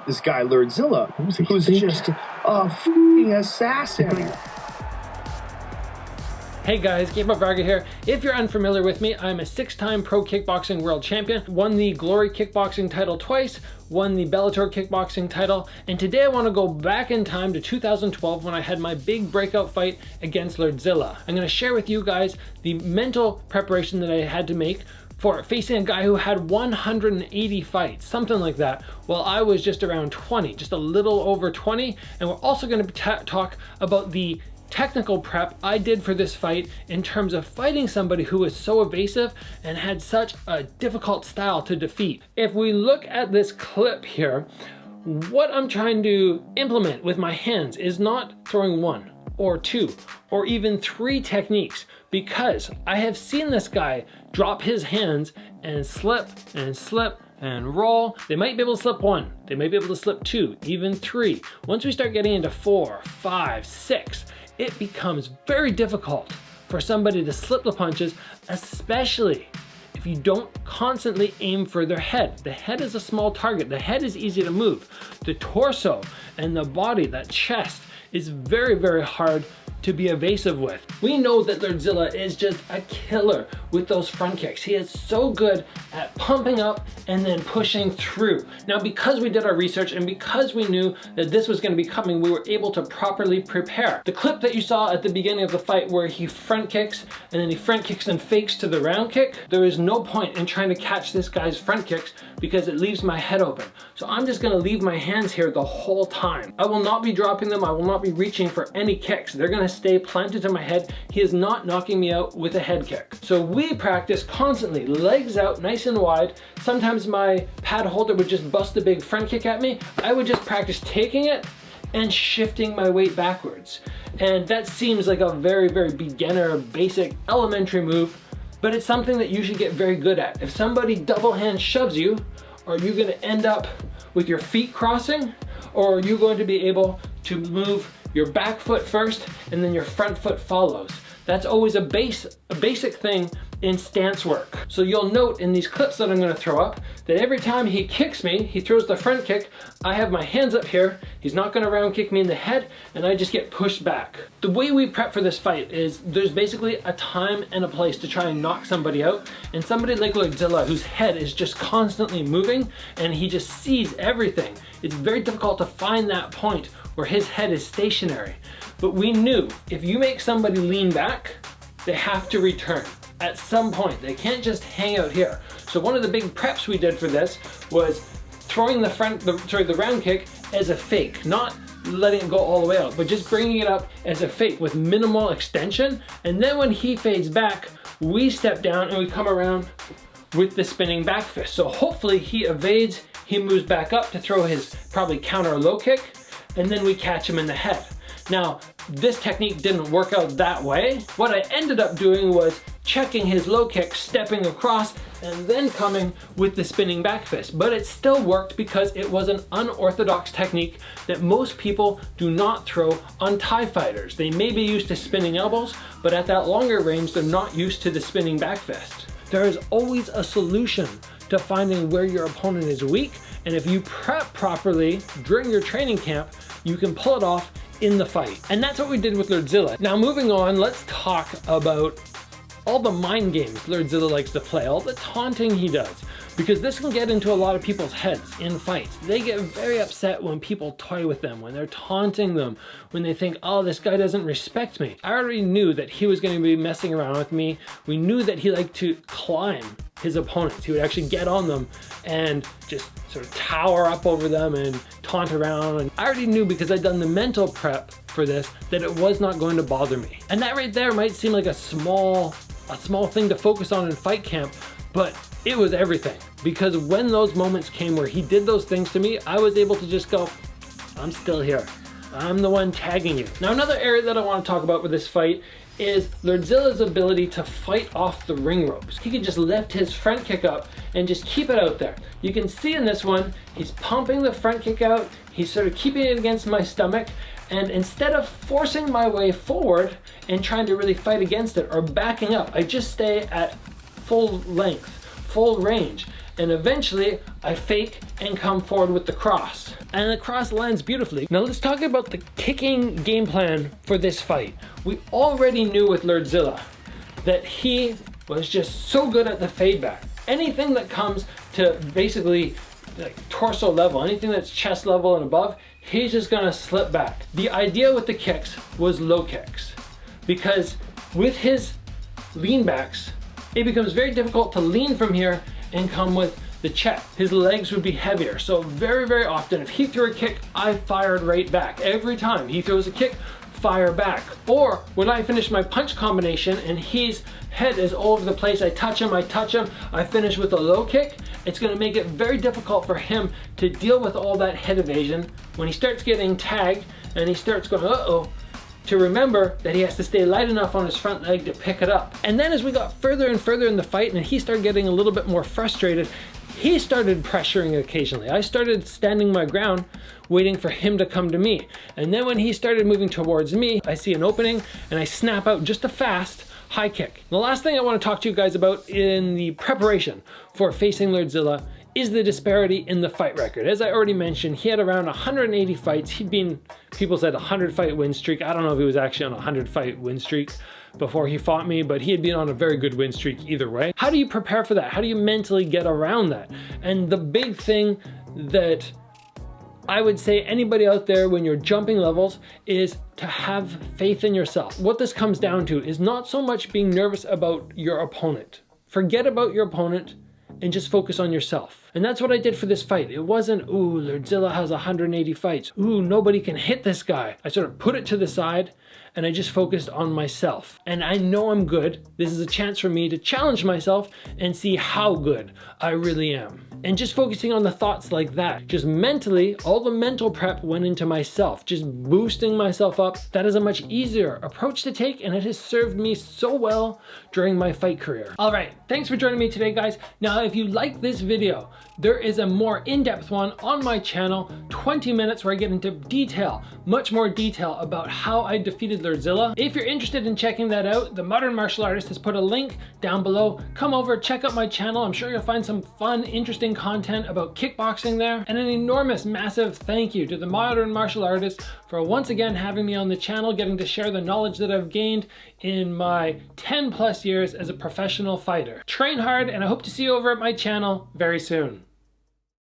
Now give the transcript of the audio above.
this guy Lerdsila, who's just a f***ing assassin. Hey guys, Gabriel Varga here. If you're unfamiliar with me, I'm a 6-time pro kickboxing world champion, won the Glory kickboxing title twice, won the Bellator kickboxing title, and today I want to go back in time to 2012 when I had my big breakout fight against Lerdsila. I'm going to share with you guys the mental preparation that I had to make for facing a guy who had 180 fights, something like that, while I was just around 20, just a little over 20. And we're also going to talk about the technical prep I did for this fight in terms of fighting somebody who was so evasive and had such a difficult style to defeat. If we look at this clip here, what I'm trying to implement with my hands is not throwing 1 or 2 or even 3 techniques, because I have seen this guy drop his hands and slip and slip and roll. They might be able to slip 1, they might be able to slip 2, even 3. Once we start getting into 4, 5, 6, it becomes very difficult for somebody to slip the punches, especially if you don't constantly aim for their head. The head is a small target. The head is easy to move. The torso and the body, that chest, is very, very hard to be evasive with. We know that Lerdsila is just a killer with those front kicks. He is so good at pumping up and then pushing through. Now, because we did our research and because we knew that this was going to be coming, we were able to properly prepare. The clip that you saw at the beginning of the fight where he front kicks and then he front kicks and fakes to the round kick, there is no point in trying to catch this guy's front kicks because it leaves my head open. So I'm just gonna leave my hands here the whole time. I will not be dropping them. I will not be reaching for any kicks. They're gonna stay planted to my head. He is not knocking me out with a head kick. So we practice constantly, legs out nice and wide. Sometimes my pad holder would just bust a big front kick at me. I would just practice taking it and shifting my weight backwards. And that seems like a very, very beginner, basic, elementary move, but it's something that you should get very good at. If somebody double hand shoves you, are you gonna end up with your feet crossing, or are you going to be able to move your back foot first and then your front foot follows? That's always a basic thing in stance work. So you'll note in these clips that I'm gonna throw up that every time he kicks me, he throws the front kick, I have my hands up here, he's not gonna round kick me in the head, and I just get pushed back. The way we prep for this fight is there's basically a time and a place to try and knock somebody out, and somebody like Lerdsila, whose head is just constantly moving and he just sees everything, it's very difficult to find that point where his head is stationary. But we knew if you make somebody lean back, they have to return at some point. They can't just hang out here. So one of the big preps we did for this was throwing the round kick as a fake, not letting it go all the way out, but just bringing it up as a fake with minimal extension. And then when he fades back, we step down and we come around with the spinning back fist. So hopefully he evades, he moves back up to throw his probably counter low kick, and then we catch him in the head. Now, this technique didn't work out that way. What I ended up doing was checking his low kick, stepping across, and then coming with the spinning back fist. But it still worked because it was an unorthodox technique that most people do not throw on Thai fighters. They may be used to spinning elbows, but at that longer range, they're not used to the spinning back fist. There is always a solution to finding where your opponent is weak, and if you prep properly during your training camp, you can pull it off in the fight. And that's what we did with Lerdsila. Now moving on, let's talk about all the mind games Lerdsila likes to play, all the taunting he does, because this can get into a lot of people's heads in fights. They get very upset when people toy with them, when they're taunting them, when they think, oh, this guy doesn't respect me. I already knew that he was going to be messing around with me. We knew that he liked to climb his opponents. He would actually get on them and just sort of tower up over them and taunt around. And I already knew, because I'd done the mental prep for this, that it was not going to bother me. And that right there might seem like a small thing to focus on in fight camp, but it was everything. Because when those moments came where he did those things to me, I was able to just go, I'm still here. I'm the one tagging you. Now, another area that I want to talk about with this fight is Lerdzila's ability to fight off the ring ropes. He can just lift his front kick up and just keep it out there. You can see in this one, he's pumping the front kick out, he's sort of keeping it against my stomach, and instead of forcing my way forward and trying to really fight against it or backing up, I just stay at full length, full range. and eventually I fake and come forward with the cross. And the cross lands beautifully. Now let's talk about the kicking game plan for this fight. We already knew with Lerdsila that he was just so good at the fade back. Anything that comes to basically like torso level, anything that's chest level and above, he's just gonna slip back. The idea with the kicks was low kicks, because with his lean backs, it becomes very difficult to lean from here and come with the chest. His legs would be heavier. So very, very often, if he threw a kick, I fired right back. Every time he throws a kick, fire back. Or when I finish my punch combination and his head is all over the place, I touch him, I finish with a low kick, it's gonna make it very difficult for him to deal with all that head evasion when he starts getting tagged and he starts going, uh-oh, to remember that he has to stay light enough on his front leg to pick it up. And then as we got further and further in the fight and he started getting a little bit more frustrated, he started pressuring occasionally. I started standing my ground, waiting for him to come to me. And then when he started moving towards me, I see an opening and I snap out just a fast high kick. The last thing I want to talk to you guys about in the preparation for facing Lerdsila is the disparity in the fight record. As I already mentioned, he had around 180 fights. He'd been, people said 100 fight win streak. I don't know if he was actually on a 100 fight win streak before he fought me, but he had been on a very good win streak either way. How do you prepare for that? How do you mentally get around that? And the big thing that I would say anybody out there when you're jumping levels is to have faith in yourself. What this comes down to is not so much being nervous about your opponent. Forget about your opponent and just focus on yourself. And that's what I did for this fight. It wasn't, ooh, Lerdsila has 180 fights. Ooh, nobody can hit this guy. I sort of put it to the side and I just focused on myself. And I know I'm good. This is a chance for me to challenge myself and see how good I really am. And just focusing on the thoughts like that, just mentally, all the mental prep went into myself, just boosting myself up. That is a much easier approach to take, and it has served me so well during my fight career. All right, thanks for joining me today, guys. Now, if you like this video, there is a more in-depth one on my channel, 20 minutes, where I get into detail, much more detail about how I defeated Lerdsila. If you're interested in checking that out, the Modern Martial Artist has put a link down below. Come over, check out my channel. I'm sure you'll find some fun, interesting content about kickboxing there. And an enormous, massive thank you to the Modern Martial Artist for once again having me on the channel, getting to share the knowledge that I've gained in my 10+ years as a professional fighter. Train hard, and I hope to see you over at my channel very soon.